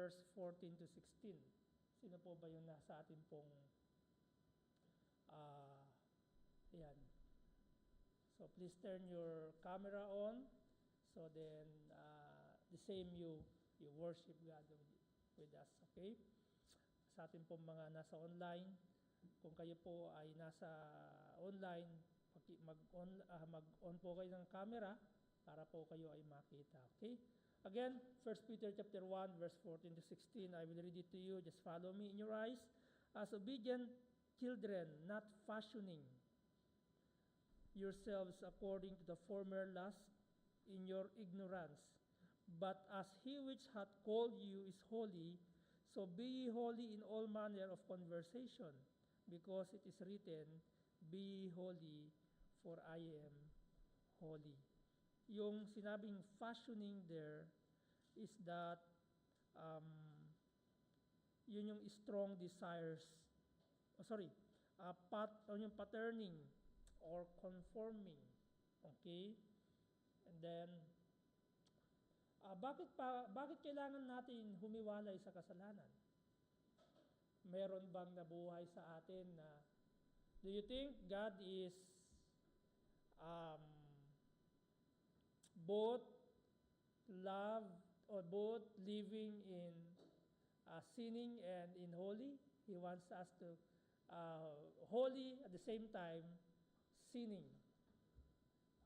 verse 14 to 16. Sino po ba yung nasa atin pong ayan. So please turn your camera on. So then the same you worship God with us, okay? Sa atin pong mga nasa online, kung kayo po ay nasa online, mag-on po kayo ng camera para po kayo ay makita, okay? Again, 1 Peter chapter 1 verse 14 to 16, I will read it to you. Just follow me in your eyes. As obedient children, not fashioning yourselves according to the former lust in your ignorance, but as he which hath called you is holy, so be ye holy in all manner of conversation, because it is written, be ye holy, for I am holy. Yung sinabing fashioning there is that yun yung strong desires, yung patterning or conforming, okay? And then bakit kailangan natin humiwalay sa kasalanan? Meron bang nabuhay sa atin na do you think God is both love or both living in sinning and in holy? He wants us to holy at the same time sinning.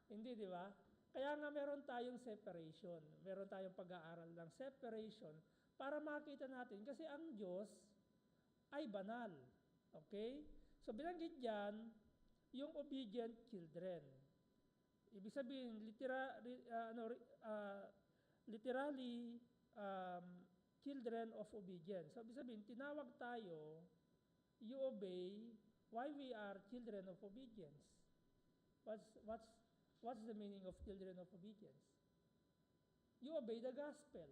Hindi, di ba? Kaya nga meron tayong separation. Meron tayong pag-aaral ng separation para makita natin kasi ang Diyos ay banal. Okay? So binanggit diyan yung obedient children. Ibig sabihin, literally, children of obedience. So ibig sabihin, tinawag tayo, you obey, why we are children of obedience. What's the meaning of children of obedience? You obey the gospel.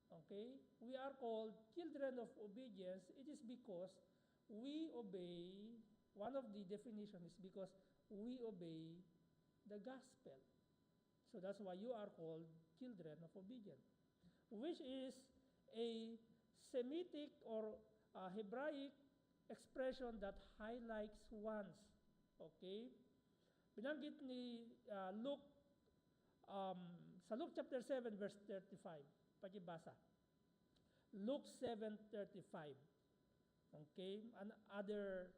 Okay? We are called children of obedience. It is because we obey, one of the definitions is because we obey the gospel. So that's why you are called children of obedience, which is a Semitic or Hebraic expression that highlights one's. Okay? Binanggit ni Luke, sa Luke chapter 7 verse 35, pakibasa. Luke 7:35. Okay? Another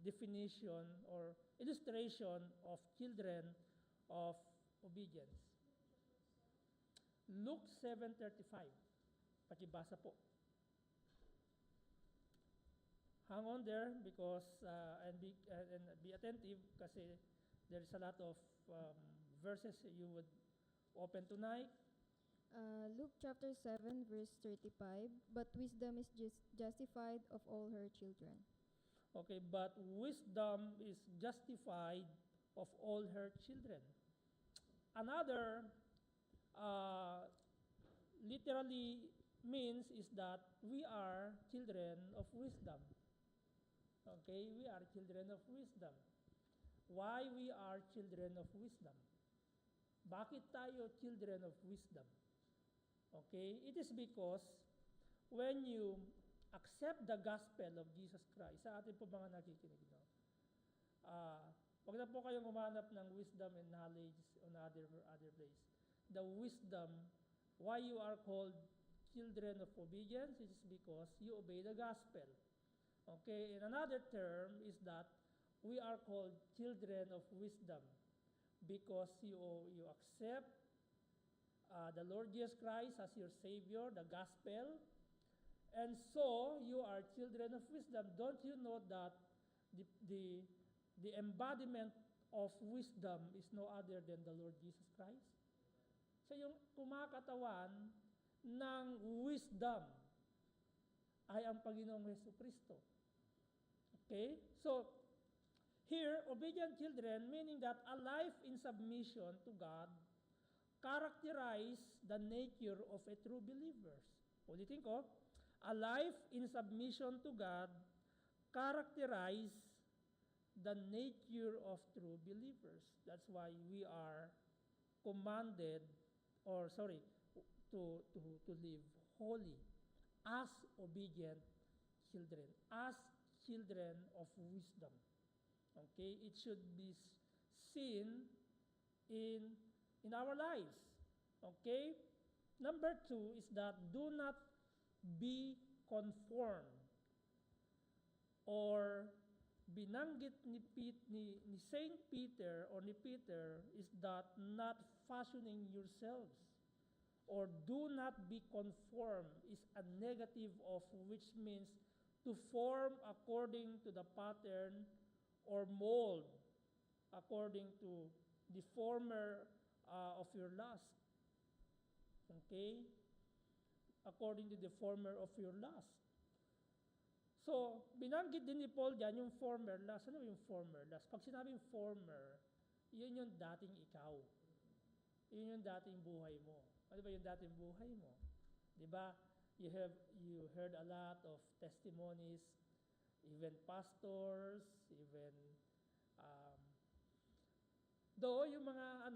definition or illustration of children of obedience. Luke 7:35. Pakibasa po. Hang on there because and be attentive kasi there is a lot of verses you would open tonight. Luke chapter 7 verse 35, but wisdom is justified of all her children. Okay, but wisdom is justified of all her children. Another literally means is that we are children of wisdom. Okay, we are children of wisdom. Why we are children of wisdom? Bakit tayo children of wisdom? Okay, it is because when you accept the gospel of Jesus Christ, sa atin po mga nakikinig, no? Wag na po kayong humanap ng wisdom and knowledge on other place. The wisdom, why you are called children of obedience, is because you obey the gospel. Okay, and another term is that we are called children of wisdom because you accept the Lord Jesus Christ as your Savior, the gospel, and so you are children of wisdom. Don't you know that the embodiment of wisdom is no other than the Lord Jesus Christ? So yung kumakatawan ng wisdom ay ang Panginoong Jesucristo. Okay? So, here, obedient children, meaning that a life in submission to God characterize the nature of a true believers. Ulitin ko, a life in submission to God characterize the nature of true believers. That's why we are commanded, to live holy as obedient children, as children of wisdom. Okay? It should be seen in our lives. Okay? Number 2 is that do not be conformed, or binanggit ni Saint Peter or ni Peter is that not fashioning yourselves, or do not be conformed is a negative of which means to form according to the pattern or mold according to the former of your lust. Okay? According to the former of your lust. So, binanggit din ni Paul dyan yung former lust. Ano yung former lust? Pag sinabing former, yun yung dating ikaw. Yun yung dating buhay mo. Ano ba yung dating buhay mo? Di ba? You heard a lot of testimonies, even pastors, even though yung mga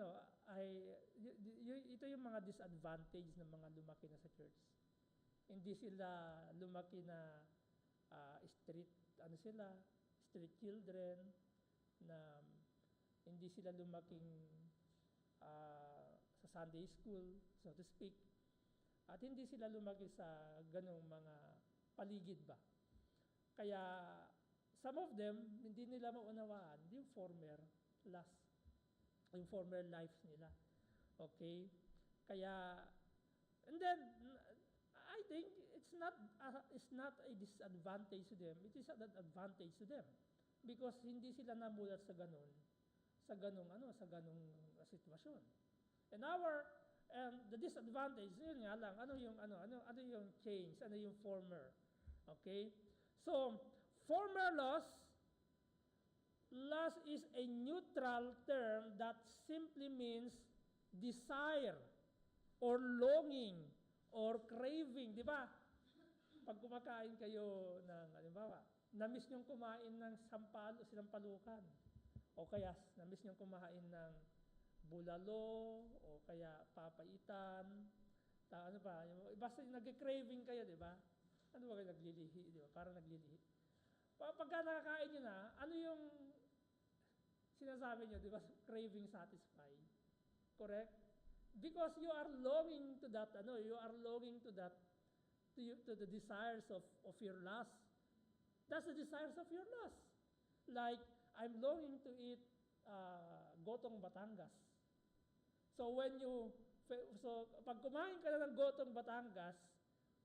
ito yung mga disadvantage ng mga lumaki na sa church. Hindi sila lumaki na street children, na hindi sila lumaking sa Sunday school, so to speak. At hindi sila lumaki sa ganong mga paligid ba. Kaya some of them, hindi nila maunawaan yung former lives nila. Okay? Kaya, and then, I think it's not a disadvantage to them. It is an advantage to them. Because hindi sila namulat sa ganong sitwasyon. And the disadvantage, yun nga lang, ano yung change, ano yung former. Okay? So, former lust is a neutral term that simply means desire or longing or craving, di ba? Pag kumakain kayo ng, halimbawa, na-miss niyong kumain ng sinampalukan, o kaya na-miss niyong kumain ng bulalo, o kaya papaitan, basta nag-craving kayo, di ba? Ano ba kayo naglilihi, di ba? Parang naglilihi. Pagka nakakain nyo na, ano yung sinasabi nyo, di ba? Craving satisfied. Correct? Because you are longing to that, you are longing to that, to the desires of your lust. That's the desires of your lust. Like, I'm longing to eat gotong Batangas. So pag kumain ka na ng gotong Batangas,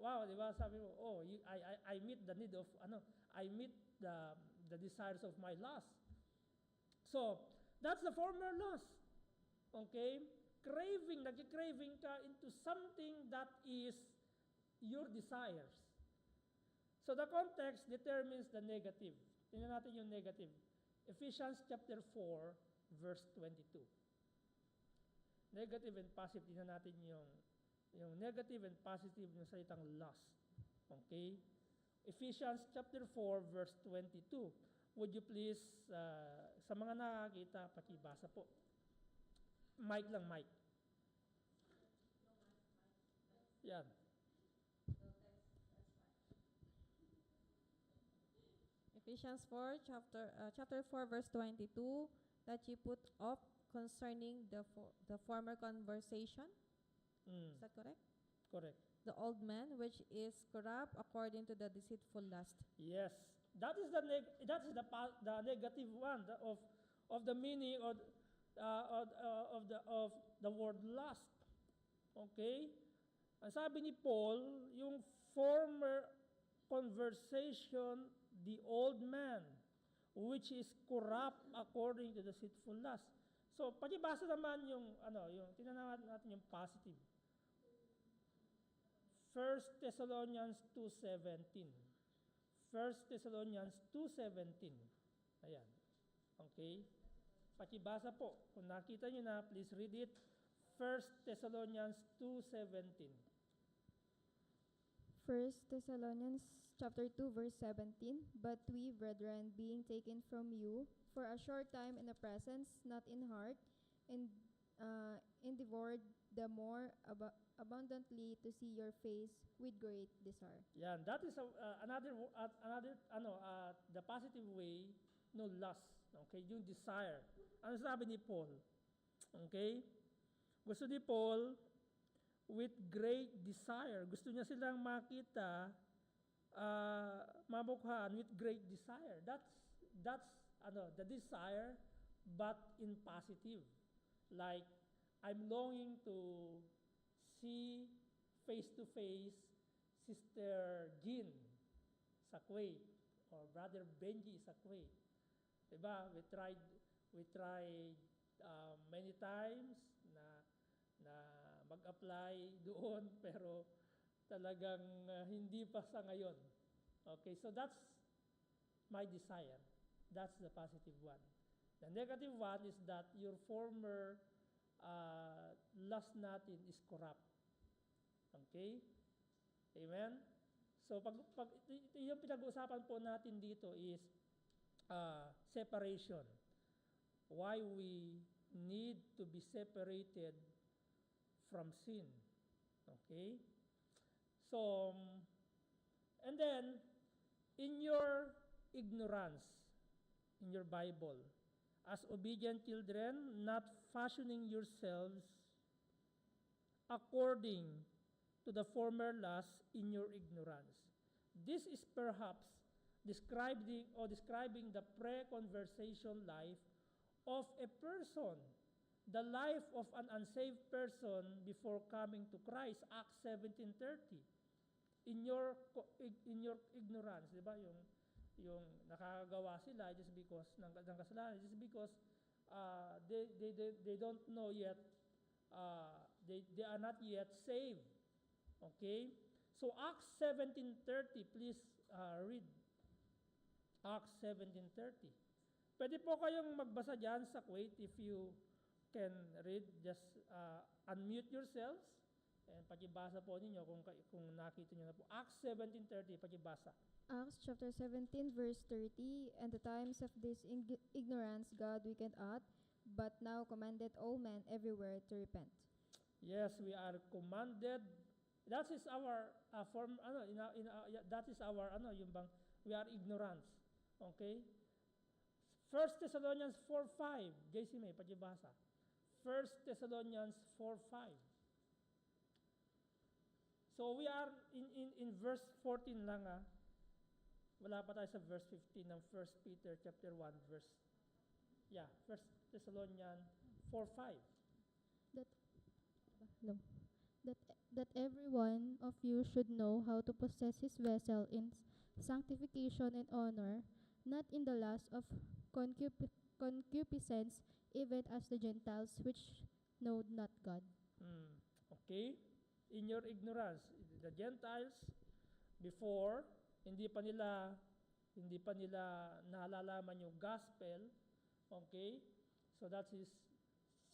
wow, di ba? Sabi mo, I meet the need of, I meet the desires of my lust. So, that's the former lust. Okay? Nag-craving ka into something that is your desires. So the context determines the negative. Tingnan natin yung negative. Ephesians chapter 4, verse 22. Negative and positive. Tingnan natin yung negative and positive ng salitang lust. Okay? Ephesians chapter 4, verse 22. Would you please, sa mga nakakita, pakibasa po. Mic lang, mic. Yan. Ephesians 4, chapter 4, verse 22, that you put off concerning the former conversation. Is that correct? Correct. The old man, which is corrupt according to the deceitful lust. Yes. That is the negative one of the meaning of the word lust. Okay? Ang sabi ni Paul, yung former conversation, the old man, which is corrupt according to the deceitful lust. So, pakibasa naman tingnan natin yung positive. 1 Thessalonians 2:17. 1 Thessalonians 2:17. Ayan. Okay? Pakibasa po. Kung nakita nyo na, please read it. 1 Thessalonians 2:17. 1 Thessalonians chapter 2, verse 17. But we, brethren, being taken from you for a short time in the presence, not in heart, and devoured the more abundantly to see your face with great desire. Yan, that is the positive way, no, lust. Okay, yung desire. Ano sabi ni Paul? Okay? Gusto ni Paul, with great desire. Gusto niya silang makita, mamukhaan with great desire. That's the desire, but in positive. Like, I'm longing to see face to face Sister Jean sa Kuwait or Brother Benji sa Kuwait. Diba? We tried many times na mag-apply doon pero talagang hindi pa sa ngayon. Okay, so that's my desire. That's the positive one. The negative one is that your former lust natin is corrupt. Okay? Amen? So, yung pinag-uusapan po natin dito is separation. Why we need to be separated from sin. Okay? So, and then, in your ignorance, in your Bible, as obedient children, not fashioning yourselves according to the former lusts in your ignorance. This is perhaps describing the pre-conversation life of a person, the life of an unsaved person before coming to Christ, Acts 17:30. In your ignorance, di ba? Yung nakagawa sila just because ng kasalanan, just because they don't know yet, they are not yet saved. Okay? So Acts 17:30, please read. Acts 17:30. Pwede po kayong magbasa dyan sa Kuwait if you can read. Just unmute yourselves and pakibasa po ninyo kung nakita nyo na po. Acts 17:30, pakibasa. Acts chapter 17, verse 30, and the times of this ignorance God winked at, but now commanded all men everywhere to repent. Yes, we are commanded. That is our form. That is our yung bang we are ignorance. Okay. 1 Thessalonians 4:5. JC May, pakibasa. 1 Thessalonians 4:5. So we are in verse 14 lang Wala pa tayo sa verse 15 ng 1 Peter chapter 1 verse. Yeah, 1 Thessalonians 4:5. That every one of you should know how to possess his vessel in sanctification and honor, not in the lust of concupiscence, even as the Gentiles which know not God. Okay? In your ignorance, the Gentiles before hindi pa nila nalalaman yung gospel, okay? So that is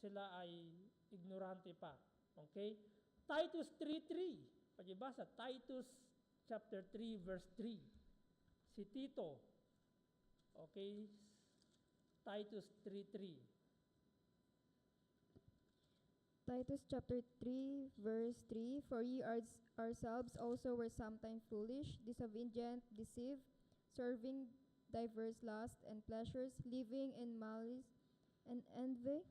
sila ay ignorante pa. Okay? Titus 3:3. Pakibasa, Titus chapter 3 verse 3. Si Tito. Okay? Titus 3:3. Titus chapter 3, verse 3, for ye ourselves also were sometime foolish, disobedient, deceived, serving diverse lusts and pleasures, living in malice and envy,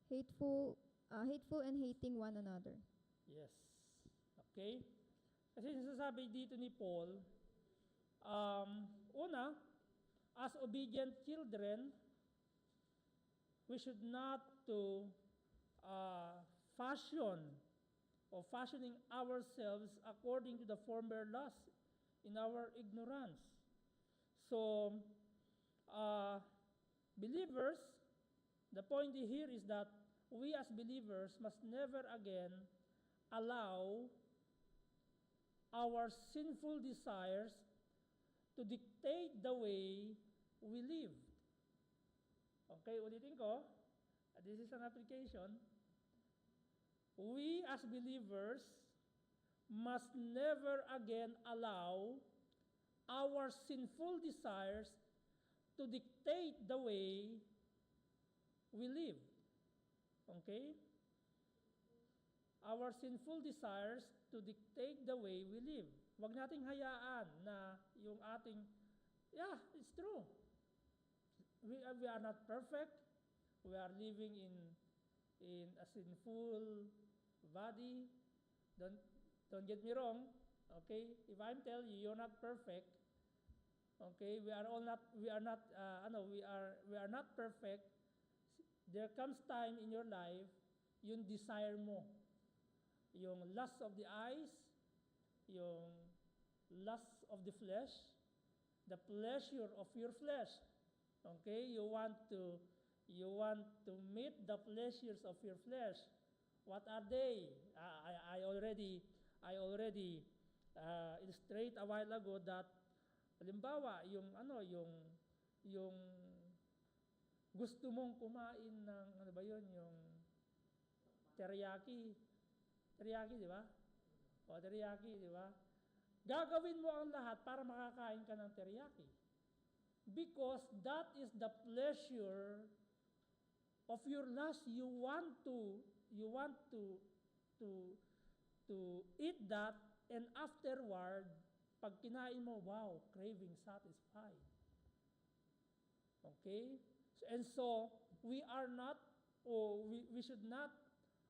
hateful and hating one another. Yes. Okay? Kasi nasasabi dito ni Paul, una, as obedient children, we should not to fashioning ourselves according to the former lust in our ignorance. So, believers, the point here is that we as believers must never again allow our sinful desires to dictate the way we live. Okay, ulitin ko. This is an application. We as believers must never again allow our sinful desires to dictate the way we live. Okay? our sinful desires to dictate the way we live. Huwag nating hayaan na yung ating, yeah, it's true. We are not perfect. We are living in a sinful body. Don't get me wrong. Okay? If I'm telling you you're not perfect, okay, we are not perfect. There comes time in your life, yung desire mo, yung lust of the eyes, yung lust of the flesh, the pleasure of your flesh. Okay, you want to meet the pleasures of your flesh. What are they? I already illustrate a while ago that halimbawa yung gusto mong kumain ng yung teriyaki, di ba? O teriyaki, di ba? Gagawin mo ang lahat para makakain ka ng teriyaki. Because that is the pleasure of your lust. You want to eat that, and afterward, pag kinain mo, wow, craving satisfied. Okay? And so, we are not, we should not,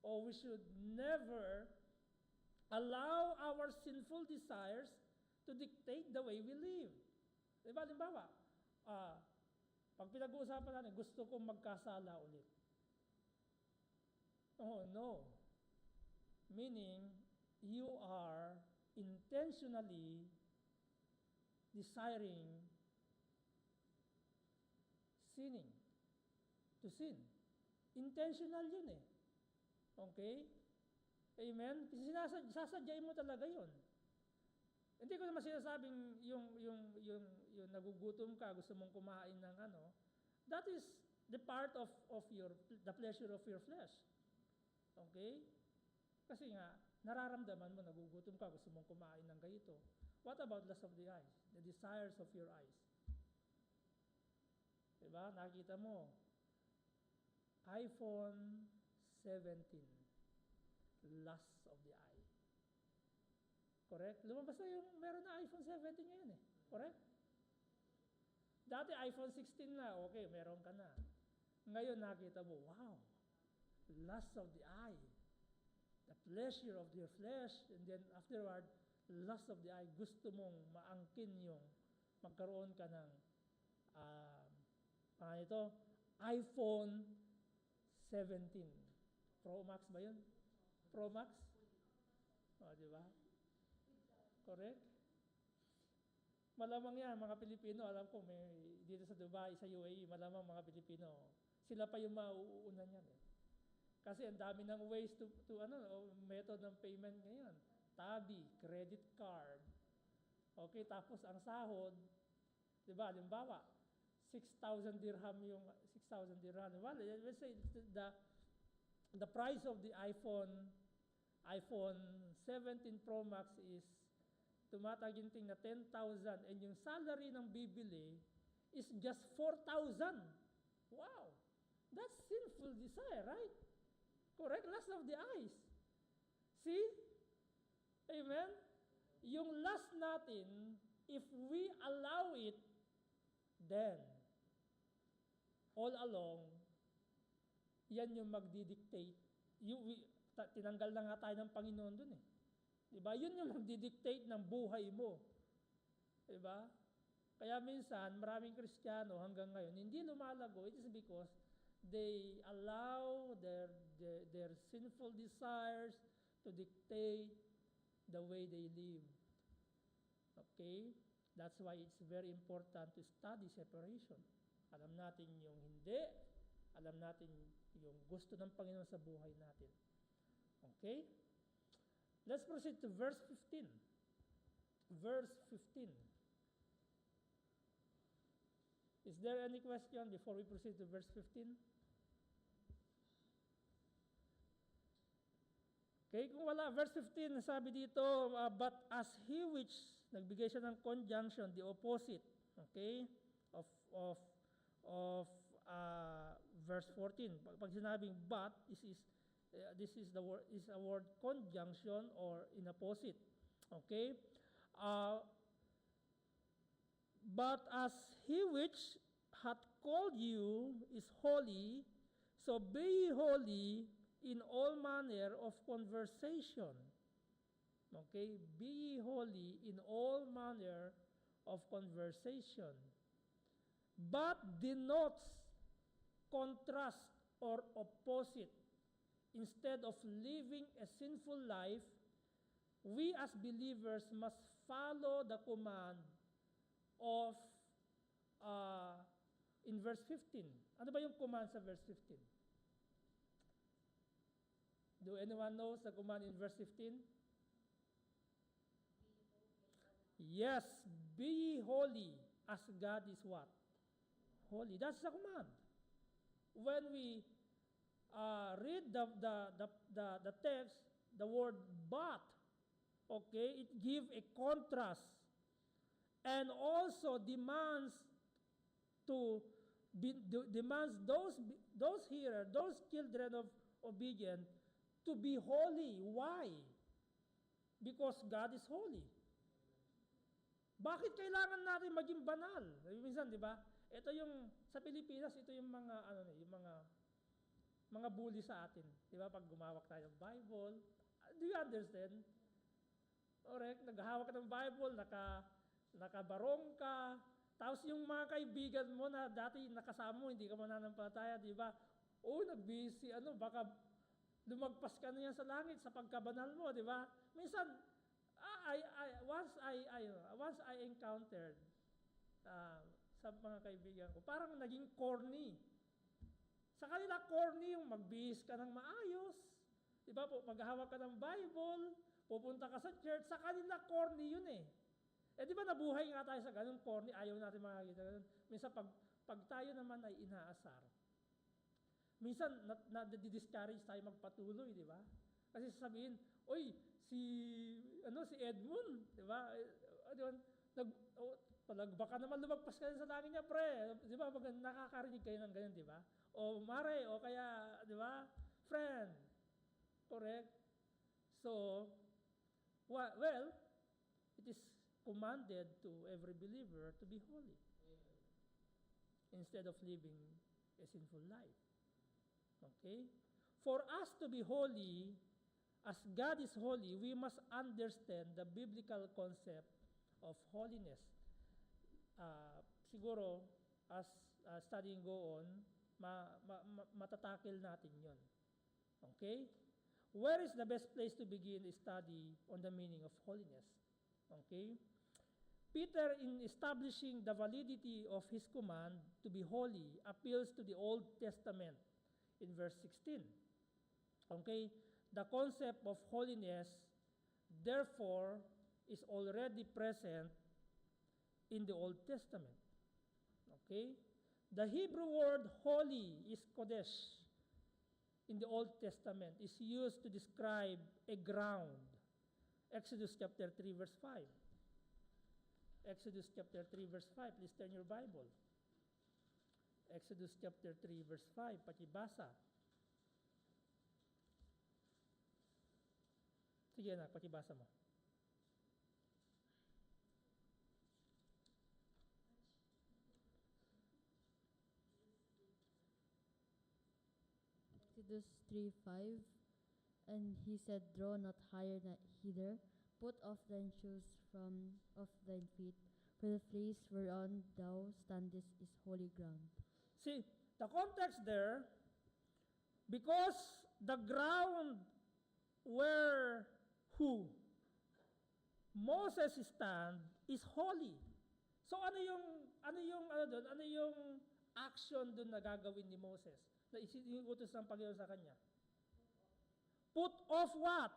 we should never allow our sinful desires to dictate the way we live. Diba? Halimbawa, pag pinag-uusapan natin, gusto kong magkasala ulit. Oh, no. Meaning, you are intentionally desiring sinning. To sin. Intentional yun eh. Okay? Amen? Sasadyain mo talaga yun. Hindi ko naman sinasabing yung nagugutom ka, gusto mong kumain ng that is the part of the pleasure of your flesh. Okay? Kasi nga, nararamdaman mo, nagugutom ka, gusto mong kumain ng ganito. What about lust of the eyes? The desires of your eyes. Diba? Nakita mo, iPhone 17. Lust of the eye. Correct? Lumabas na yung meron na iPhone 17 ngayon eh. Correct? Dati iPhone 16 na, okay, meron ka na. Ngayon nakita mo, wow, lust of the eye. The pleasure of your flesh, and then afterward, lust of the eye. Gusto mong maangkin yung magkaroon ka ng iPhone 17. Pro Max ba yun? Pro Max? O, di ba? Correct? Malamang yan, mga Pilipino, alam ko, may dito sa Dubai, sa UAE, malamang mga Pilipino, sila pa yung mauuna niyan eh. Kasi ang dami ng ways to method ng payment ngayon. Tabi, credit card. Okay, tapos ang sahod, di ba, halimbawa, 6,000 dirham yung 6,000 dirham. Well, let's say the price of the iPhone 17 Pro Max is tumataginting na 10,000 and yung salary ng bibili is just 4,000. Wow! That's sinful desire, right? Correct? Lust of the eyes. See? Amen? Yung lust natin, if we allow it, then, all along, yan yung magdidictate. Tinanggal na nga tayo ng Panginoon dun eh. Diba? Yun yung magdidictate ng buhay mo. Diba? Kaya minsan, maraming Kristiyano hanggang ngayon, hindi lumalago. It is because they allow their sinful desires to dictate the way they live. Okay? That's why it's very important to study separation. Alam natin yung hindi, alam natin yung gusto ng Panginoon sa buhay natin. Okay? Let's proceed to verse 15. Verse 15. Is there any question before we proceed to verse 15? Okay, kung wala, verse 15, sabi dito, but as he which, nagbigay siya ng conjunction, the opposite, okay, of verse 14. Pag sinabing but, is This is the word is a word conjunction or in opposite. Okay? Uh, but as he which hath called you is holy, so be ye holy in all manner of conversation. Okay? Be ye holy in all manner of conversation. But denotes contrast or opposite. Instead of living a sinful life, we as believers must follow the command of in verse 15. Ano ba yung command sa verse 15? Do anyone knows the command in verse 15? Yes, be ye holy as God is what? Holy. That's the command. When we read the text, the word but, okay, it gives a contrast and also demands those hearers, those children of obedience, to be holy. Why? Because God is holy. Bakit kailangan natin maging banal? Minsan, di ba? Ito yung sa Pilipinas, ito yung mga mga bully sa atin. Di ba? Pag gumawak tayo ng Bible, do you understand? Correct? Naghahawak ka ng Bible, nakabarong ka, tapos yung mga kaibigan mo na dati nakasama mo, hindi ka mananampalataya, di ba? Nagbisi, baka lumagpas ka na yan sa langit sa pagkabanal mo, di ba? Minsan, once I encountered sa mga kaibigan ko, parang naging corny. Sa kanila, corny yung magbihis ka ng maayos. Diba po, maghahawak ka ng Bible, pupunta ka sa church, sa kanila, corny yun eh. Di ba nabuhay nga tayo sa ganun, corny, ayaw natin makakita ganun. Minsan, pag tayo naman ay inaasar, minsan, na-discourage tayo magpatuloy, di ba? Kasi sasabihin, oy, si Edmund, di ba? Baka naman lumagpas ka sa langit niya, pre. Di ba? Nakakarinig kayo ng ganyan, di ba? O mare, o kaya, di ba? Friend. Correct? So, well, it is commanded to every believer to be holy instead of living a sinful life. Okay? For us to be holy, as God is holy, we must understand the biblical concept of holiness. Siguro, as studying go on, matatakil natin yon. Okay? Where is the best place to begin a study on the meaning of holiness? Okay? Peter, in establishing the validity of his command to be holy, appeals to the Old Testament in verse 16. Okay? The concept of holiness, therefore, is already present in the Old Testament. Okay? The Hebrew word holy is kodesh in the Old Testament, is used to describe a ground. Exodus chapter 3 verse 5. Exodus chapter 3 verse 5. Please turn your Bible. Exodus chapter 3 verse 5. Pakibasa. Sige na, pakibasa mo. Exodus 3:5, and he said, "Draw not higher hither, put off thine shoes from off thine feet, for the place whereon thou standest is holy ground." See, the context there, because the ground where Moses stand is holy. So ano yung action doon na gagawin ni Moses? Na isinuutos ng Panginoon sa kanya. Put off what?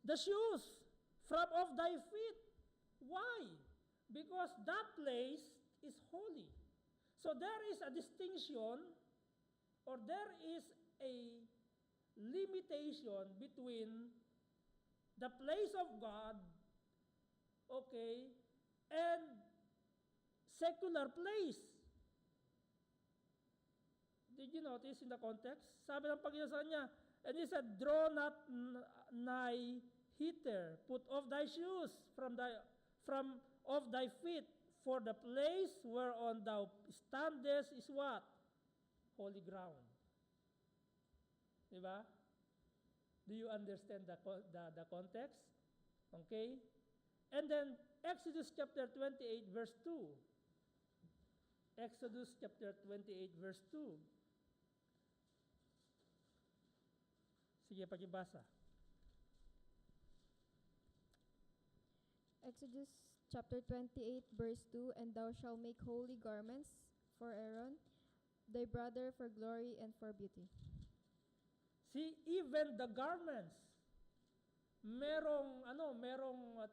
The shoes from off thy feet. Why? Because that place is holy. So there is a distinction, or there is a limitation between the place of God, okay, and secular place. Did you notice in the context? Sabi ng Panginoon sa kanya, and he said, draw not nigh hither, put off thy shoes from off thy feet, for the place whereon thou standest is what? Holy ground. Diba? Do you understand the context? Okay? And then, Exodus chapter 28, verse 2. Exodus chapter 28, verse 2. Sige, pakibasa. Exodus chapter 28, verse 2, and thou shalt make holy garments for Aaron, thy brother, for glory and for beauty. See, even the garments, merong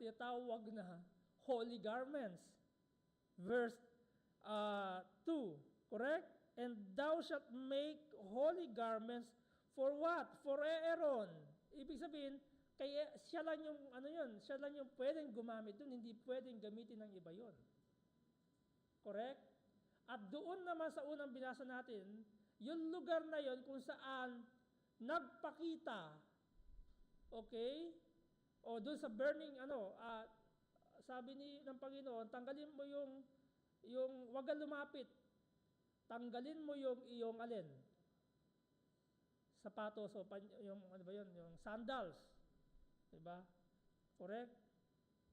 tinatawag na holy garments. Verse 2, correct? And thou shalt make holy garments for what? For Aaron. Ibig sabihin, kaya siya lang yung siya lang yung pwedeng gumamit doon, hindi pwedeng gamitin ng iba yon. Correct? At doon naman sa unang binasa natin, yung lugar na yon kung saan nagpakita, okay? O doon sa burning sabi ng Panginoon, tanggalin mo yung wag kang lumapit. Tanggalin mo yung iyong alin? Sapatos o yung yung sandals. Diba? Correct?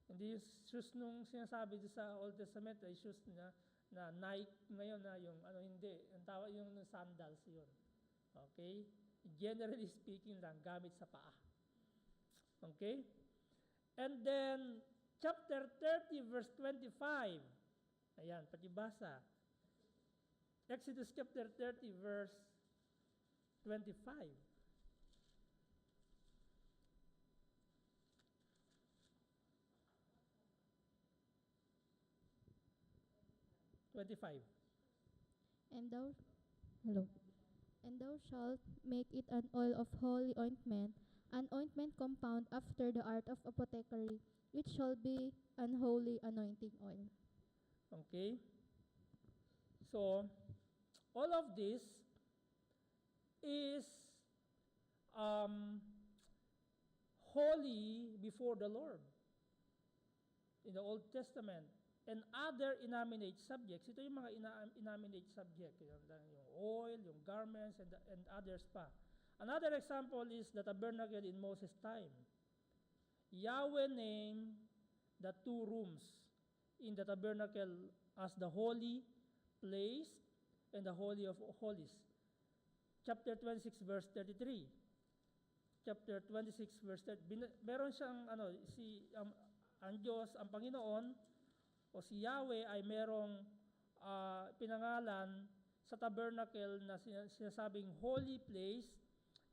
Hindi yung shoes nung sinasabi sa Old Testament ay shoes na Nike ngayon na yung hindi. Ang tawag yung sandals yun. Okay? Generally speaking lang, gamit sa paa. Okay? And then, chapter 30, verse 25. Ayan, pakibasa. Exodus chapter 30, verse 25. 25. And thou shalt make it an oil of holy ointment, an ointment compound after the art of apothecary, which shall be an holy anointing oil. Okay? So, all of this is holy before the Lord in the Old Testament. And other inanimate subjects, ito yung mga inanimate subject, yung oil, yung garments, and others pa. Another example is the tabernacle in Moses' time. Yahweh named the two rooms in the tabernacle as the holy place and the holy of holies. Chapter 26, verse 33. Chapter 26, verse 30. Meron siyang, ang Diyos, ang Panginoon, o si Yahweh ay merong pinangalan sa tabernacle na sinasabing holy place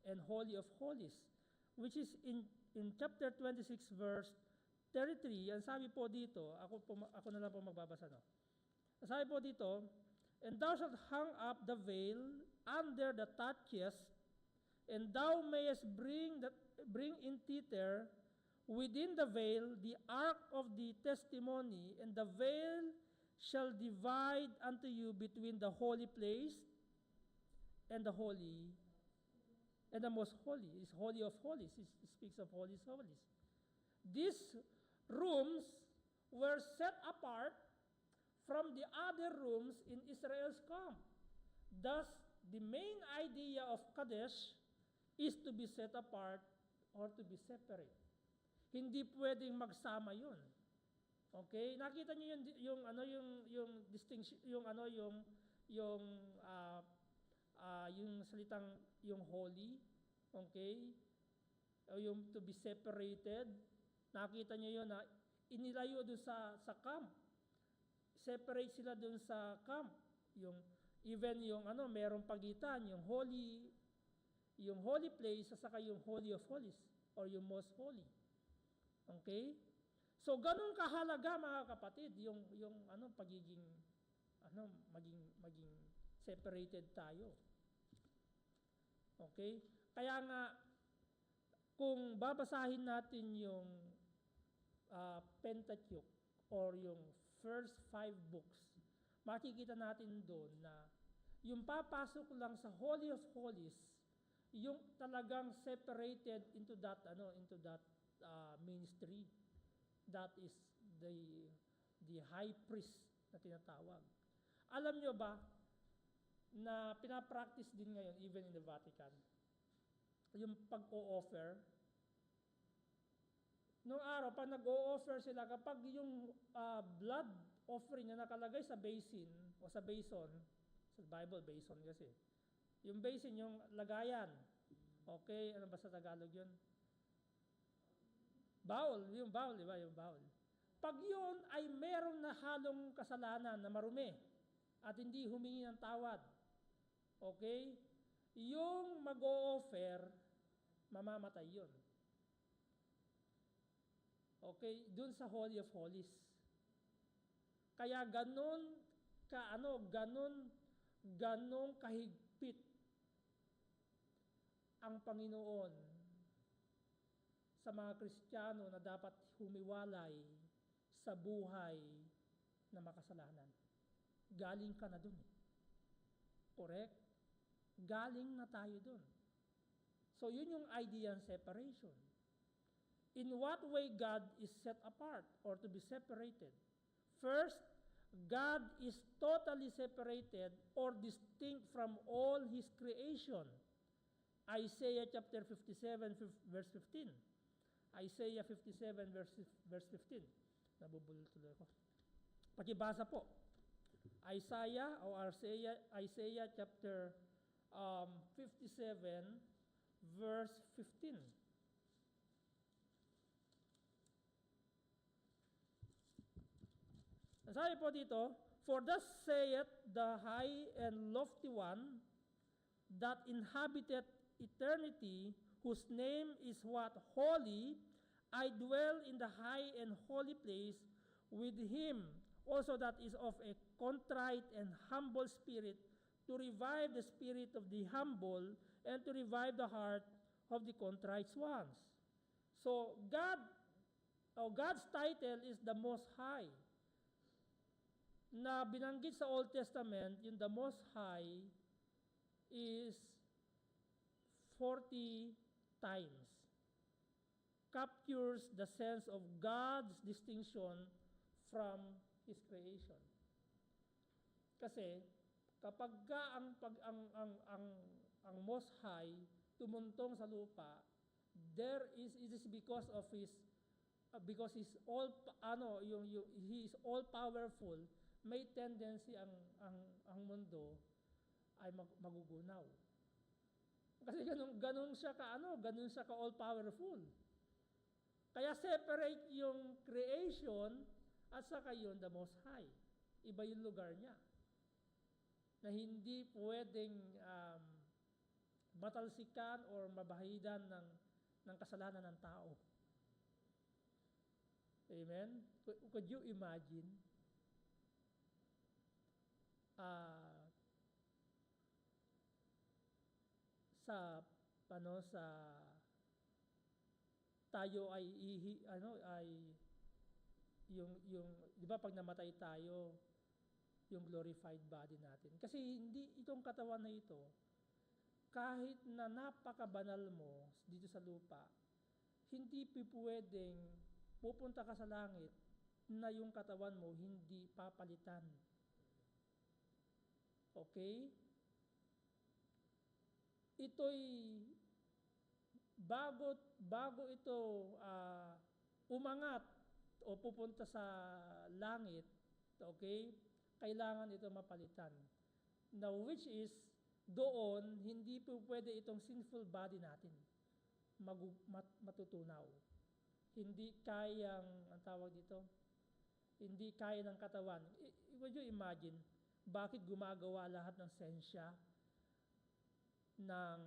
and holy of holies, which is in chapter 26 verse 33. Ang sabi po dito, ako na lang po magbabasa, no. Ang sabi po dito, and thou shalt hang up the veil under the taches, and thou mayest bring in thither within the veil the ark of the testimony, and the veil shall divide unto you between the holy place and the holy and the most holy. Is holy of holies. It speaks of holies of holies. These rooms were set apart from the other rooms in Israel's camp. Thus, the main idea of Kadesh is to be set apart or to be separate. Hindi pwedeng magsama 'yun. Okay? Nakita niyo yung distinction, yung salitang yung holy, okay? O yung to be separated. Nakita niyo 'yun na inilayo doon sa camp. Separate sila doon sa camp. Yung even yung merong pagitan, yung holy place at saka yung holy of holies or yung most holy. Okay? So ganun kahalaga mga kapatid yung pagiging maging separated tayo. Okay? Kaya nga kung babasahin natin yung Pentateuch or yung first 5 books, makikita natin doon na Yung papasok lang sa Holy of Holies, yung talagang separated into that ministry. That is the high priest na tinatawag. Alam nyo ba na pinapractice din ngayon even in the Vatican yung pag-o-offer? Noong araw, pag nag-o-offer sila, kapag yung blood offering na nakalagay sa basin o sa bason, sa Bible, bason kasi, yung basin, yung lagayan, okay, ano ba sa Tagalog yun? Bowl, yung bowl, di ba? Yung bowl. Pag yun ay merong nahalong kasalanan na marumi at hindi humingi ng tawad, okay, yung mag-o-offer, mamamatay yun. Okay, dun sa Holy of Holies. Kaya ganun kahigpit ang Panginoon sa mga Kristiyano na dapat humiwalay sa buhay na makasalanan. Galing ka na dun. Correct? Galing na tayo dun. So yun yung idea ng separation. In what way God is set apart or to be separated? First, God is totally separated or distinct from all His creation. Isaiah chapter 57, verse 15. Isaiah 57, verse 15. Nabubulol tuloy ako. Pakibasa po. Isaiah chapter 57, verse 15. Sabi po dito, for thus saith the high and lofty one that inhabited eternity, whose name is what? Holy. I dwell in the high and holy place with him, also that is of a contrite and humble spirit, to revive the spirit of the humble and to revive the heart of the contrite ones. So God's title is the Most High. Na binanggit sa Old Testament, yung the Most High is 40 times. Captures the sense of God's distinction from His creation. Kasi kapag ang Most High tumuntong sa lupa, it is because of He is all powerful. May tendency ang mundo ay magugunaw. Kasi ganun siya ka all powerful. Kaya separate yung creation at saka yun the Most High. Iba yung lugar niya. Na hindi pwedeng matalsikan or mabahidan ng kasalanan ng tao. Amen? Could you imagine? Tayo ay yung di ba pag namatay tayo, yung glorified body natin. Kasi hindi itong katawan na ito, kahit na napakabanal mo dito sa lupa, hindi pwedeng pupunta ka sa langit na yung katawan mo hindi papalitan. Okay? Ito'y bago ito umangat o pupunta sa langit, okay? Kailangan ito mapalitan. Now, which is, doon, hindi po pwede itong sinful body natin matutunaw. Hindi kayang, ang tawag dito, hindi kaya ng katawan. Would you imagine, bakit gumagawa lahat ng sensya ng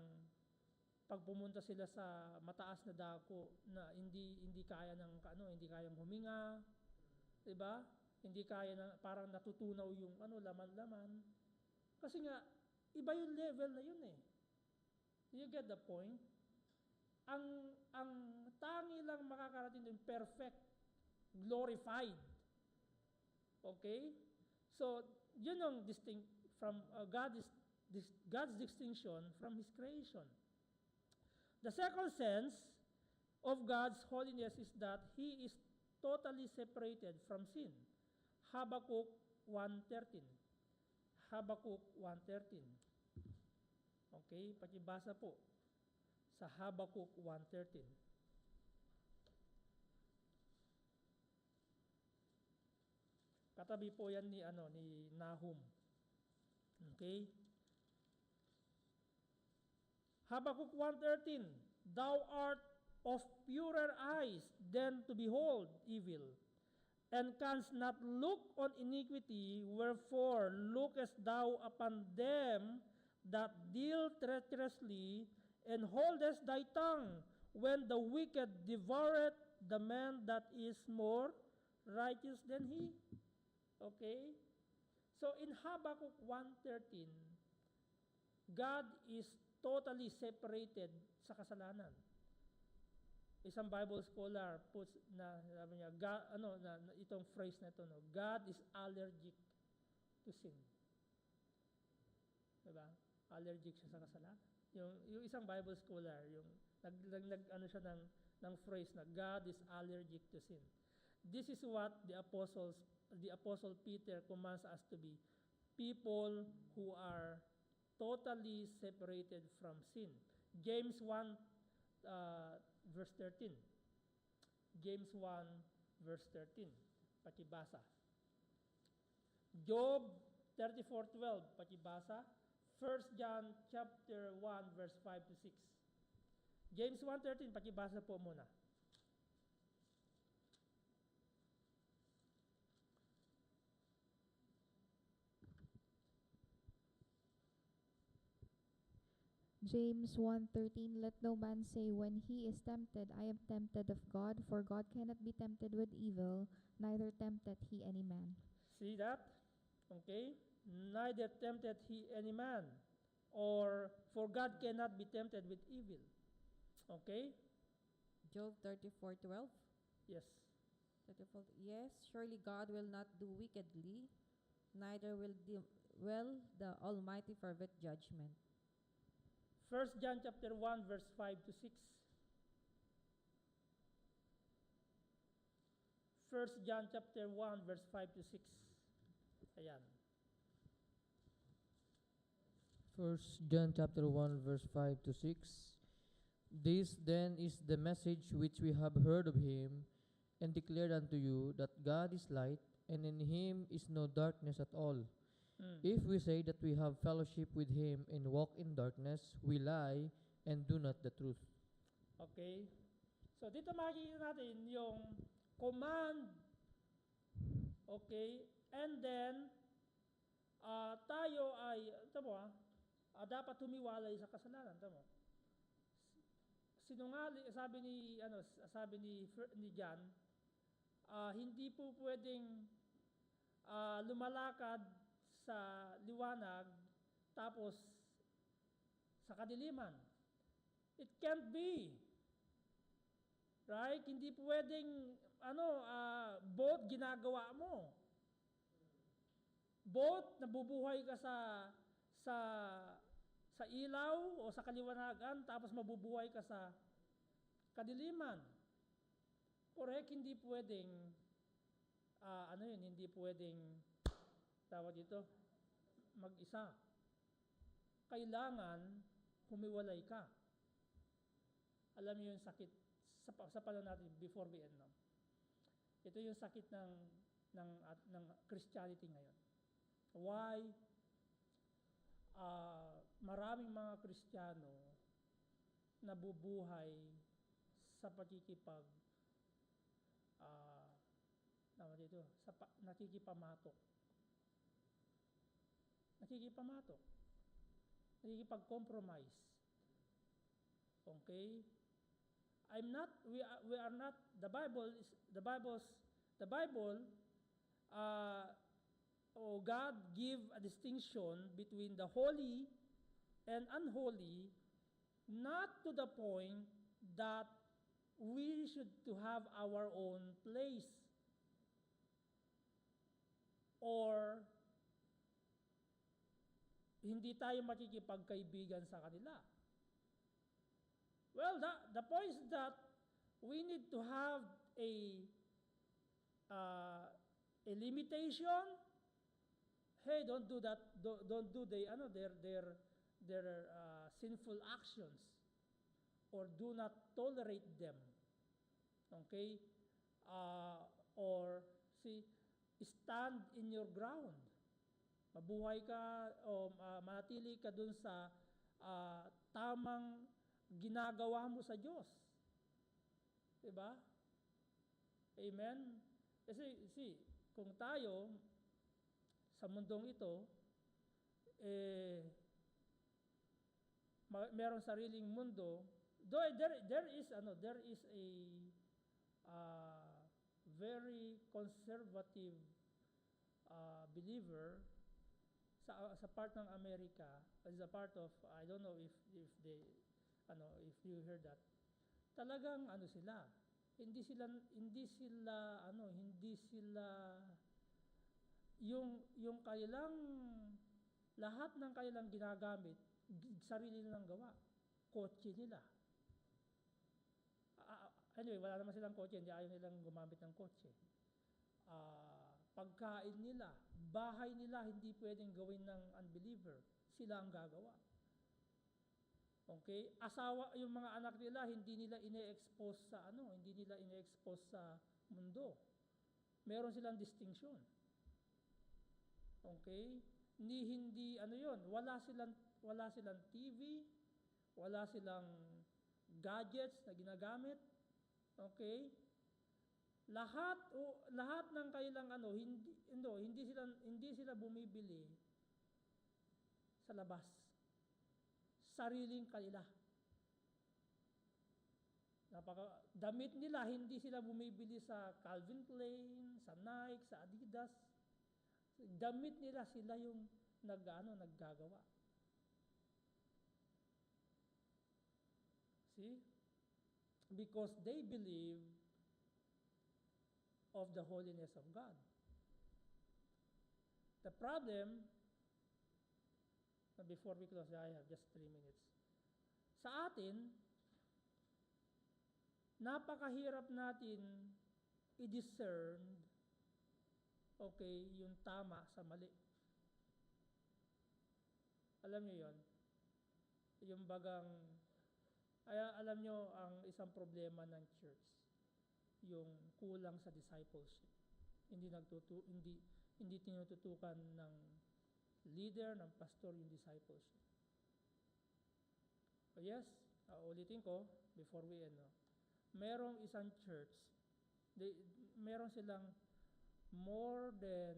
pag pumunta sila sa mataas na dako na hindi kaya hindi kayang huminga, 'di ba? Hindi kaya na parang natutunaw yung laman-laman. Kasi nga iba yung level na yun eh. You get the point? Ang tangi lang makakarating doon perfect, glorified. Okay? So, yun ang distinct from God is God's distinction from His creation. The second sense of God's holiness is that He is totally separated from sin. Habakkuk 1:13. Habakkuk 1:13. Okay, pakibasa po sa Habakkuk 1:13. Katabi po yan ni Nahum. Okay? Habakkuk 1:13. Thou art of purer eyes than to behold evil, and canst not look on iniquity, wherefore lookest thou upon them that deal treacherously, and holdest thy tongue when the wicked devoureth the man that is more righteous than he. Okay? So in Habakkuk 1:13, God is totally separated sa kasalanan. Isang Bible scholar puts sabi niya, God, itong phrase na ito, God is allergic to sin. Diba? Allergic siya sa kasalanan. Yung isang Bible scholar, yung siya ng phrase na God is allergic to sin. This is what the Apostle Peter commands us to be. People who are totally separated from sin. James 1 verse 13. James 1 verse 13. Pakibasa. Job 34:12. Pakibasa. 1 John chapter 1 verse 5 to 6. James 1:13. Pakibasa po muna. James 1:13, let no man say when he is tempted, I am tempted of God, for God cannot be tempted with evil, neither tempteth he any man. See that? Okay? Neither tempteth he any man, or for God cannot be tempted with evil. Okay? Job 34:12. Yes. 34. Yes, surely God will not do wickedly, neither will the Almighty pervert judgment. 1 John chapter 1 verse 5 to 6. 1 John chapter 1 verse 5 to 6. Ayan. 1 John chapter 1 verse 5 to 6. This then is the message which we have heard of him and declared unto you, that God is light, and in him is no darkness at all. If we say that we have fellowship with him and walk in darkness, we lie and do not the truth. Okay? So dito makikita natin yung command. Okay? And then, tayo ay, dapat humiwalay sa kasalanan. Sinungaling, sabi ni John, hindi po pwedeng lumalakad sa liwanag tapos sa kadiliman. It can't be. Right? Hindi pwedeng both ginagawa mo. Both nabubuhay ka sa ilaw o sa kaliwanagan tapos mabubuhay ka sa kadiliman. Correct, hindi pwedeng hindi pwedeng tawag dito mag-isa. Kailangan humiwalay ka. Alam niyo yung sakit sa panahon natin before we end now. Ito yung sakit ng Christianity ngayon. Why maraming mga Kristiyano nabubuhay sa nakikipamatok. Nakikipag-compromise. Okay? We are not, the Bible, God give a distinction between the holy and unholy, not to the point that we should to have our own place or hindi tayo makikipagkaibigan sa kanila. Well, the point is that we need to have a limitation. Hey, don't do that. Don't do their sinful actions, or do not tolerate them. Okay, or stand in your ground. Mabuhay ka o manatili ka dun sa tamang ginagawa mo sa Diyos. Diba? Amen? Kasi, kung tayo, sa mundong ito, meron sariling mundo, though there is a very conservative believer sa part ng Amerika, as a part of, I don't know if you heard that, talagang hindi sila yung kailang lahat ng kailang ginagamit, sarili nilang gawa. Kotse nila. Anyway, wala naman silang kotse, hindi ayaw nilang gumamit ng kotse. Pagkain nila, bahay nila, hindi pwedeng gawin ng unbeliever. Sila ang gagawa. Okay? Asawa, yung mga anak nila, hindi nila ine-expose sa mundo. Meron silang distinction. Okay? Hindi wala silang TV, wala silang gadgets na ginagamit. Okay? Lahat ng kailang hindi sila bumibili sa labas. Sariling kanila. Damit nila, hindi sila bumibili sa Calvin Klein, sa Nike, sa Adidas. Damit nila, sila yung naggagawa. See? Because they believe of the holiness of God. The problem, before we close, I have just 3 minutes. Sa atin, napakahirap natin i-discern, okay, yung tama sa mali. Alam niyo yon? Yung bagang, alam niyo ang isang problema ng church, yung kulang sa discipleship. Hindi tinututukan ng leader, ng pastor yung discipleship. Yes, ulitin ko before we end. Merong isang church, meron silang more than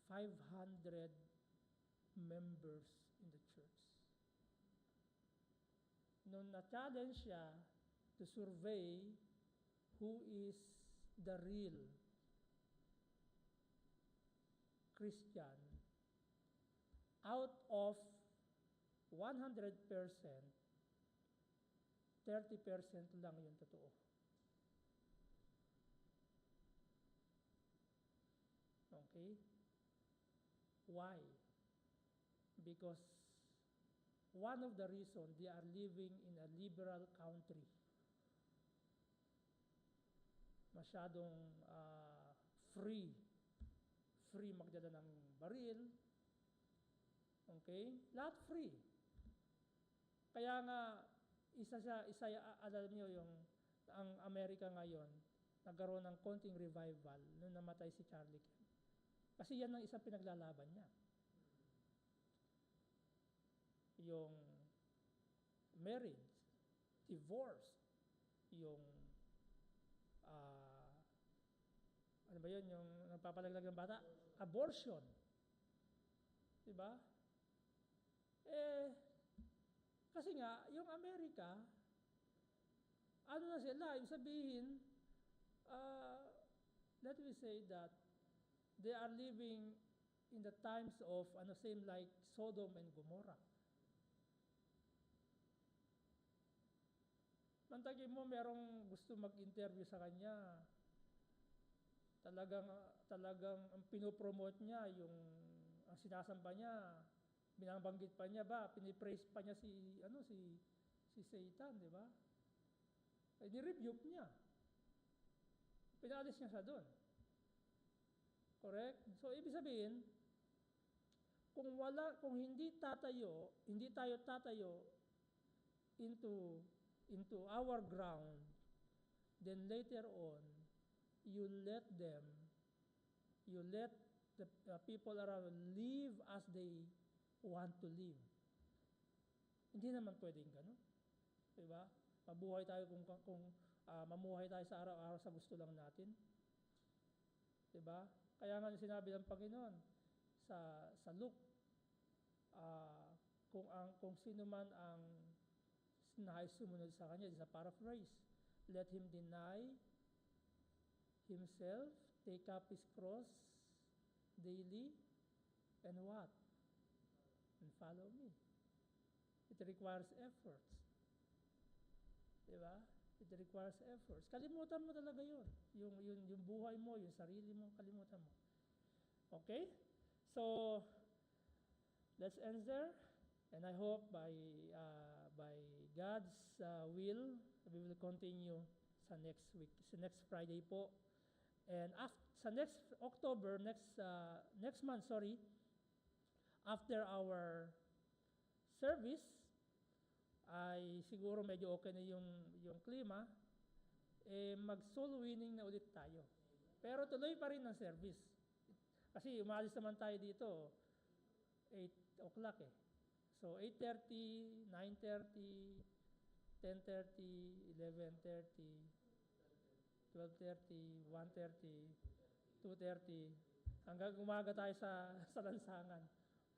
500 members in the church. Nung na-challenge siya to survey who is the real Christian, out of 100%, 30% lang yung totoo. Okay? Why? Because one of the reasons they are living in a liberal country. Masyadong free magdala ng baril. Okay? Lahat free. Kaya nga, alam niyo yung, ang Amerika ngayon, nagkaroon ng konting revival nung namatay si Charlie Kirk. Kasi yan ang isang pinaglalaban niya. Yung marriage, divorce, yung ano ba yun, yung nagpapalaglag ng bata? Abortion. Diba? Kasi nga, yung Amerika, ano na sila, yung sabihin, let me say that they are living in the times of, same like Sodom and Gomorrah. Mantagin mo, merong gusto mag-interview sa kanya, talagang ang pinopromote niya yung ang sinasamba niya, binabanggit pa niya ba, pinipraise pa niya si Satan, di ba? Ay, ni-rebuke niya. Pinalis niya siya doon. Correct? So, ibig sabihin, kung hindi tayo tatayo into our ground, then later on, you let the people around live as they want to live. Hindi naman pwedeng gano'n. Diba? Mabuhay tayo kung mamuhay tayo sa araw-araw sa gusto lang natin. Diba? Kaya nga sinabi ng Panginoon sa Luke, kung sino man ang nais sumunod sa Kanya, sa paraphrase, let him deny himself, take up his cross daily, and what? And follow me. It requires efforts. Diba? It requires efforts. Kalimutan mo talaga yun. Yung buhay mo, yung sarili mo, kalimutan mo. Okay? So, let's end there. And I hope by God's will, we will continue sa next week. Sa next Friday po. And sa next October, next month, after our service, ay siguro medyo okay na yung klima, mag-soul winning na ulit tayo. Pero tuloy pa rin ang service. Kasi umalis naman tayo dito, 8 o'clock eh. So, 8:30, 9:30, 10:30, 11:30, 12:30, 1:30, 2:30, hanggang umaga tayo sa lansangan.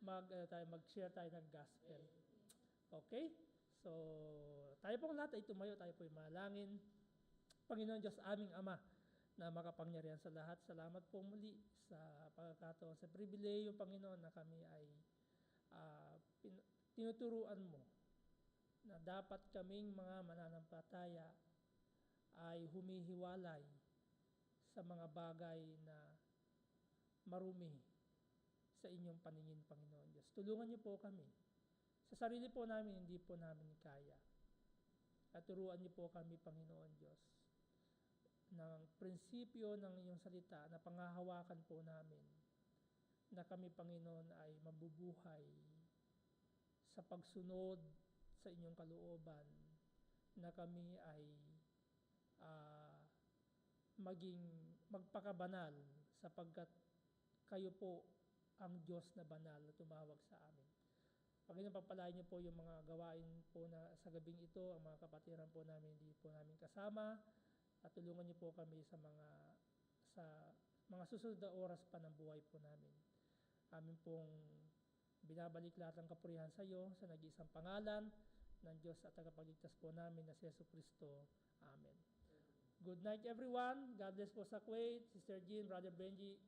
Mag-share tayo ng gospel. Okay? So, tayo pong lahat ay tumayo, tayo po ay manalangin. Panginoon Diyos, aming Ama, na makapangyarihan sa lahat, salamat po muli sa pagkakataon, sa pribileyo, Panginoon, na kami ay tinuturuan mo na dapat kaming mga mananampalataya ay humihiwalay sa mga bagay na marumi sa inyong paningin, Panginoon Diyos. Tulungan niyo po kami. Sa sarili po namin, hindi po namin kaya. At turuan niyo po kami, Panginoon Diyos, ng prinsipyo ng iyong salita na pangahawakan po namin na kami, Panginoon, ay mabubuhay sa pagsunod sa inyong kalooban, na kami ay magpakabanal sapagkat kayo po ang Diyos na banal na tumawag sa amin. Panginoon, pagpalain niyo po yung mga gawain po na sa gabing ito, ang mga kapatiran po namin, hindi po namin kasama, at tulungan niyo po kami sa mga susunod na oras pa ng buhay po namin. Amin pong binabalik lahat ng kapurihan sa iyo, sa nag-iisang pangalan ng Diyos at tagapagligtas po namin na si Jesucristo. Amen. Good night, everyone. God bless po sa Kuwait, Sister Jean, Brother Benji.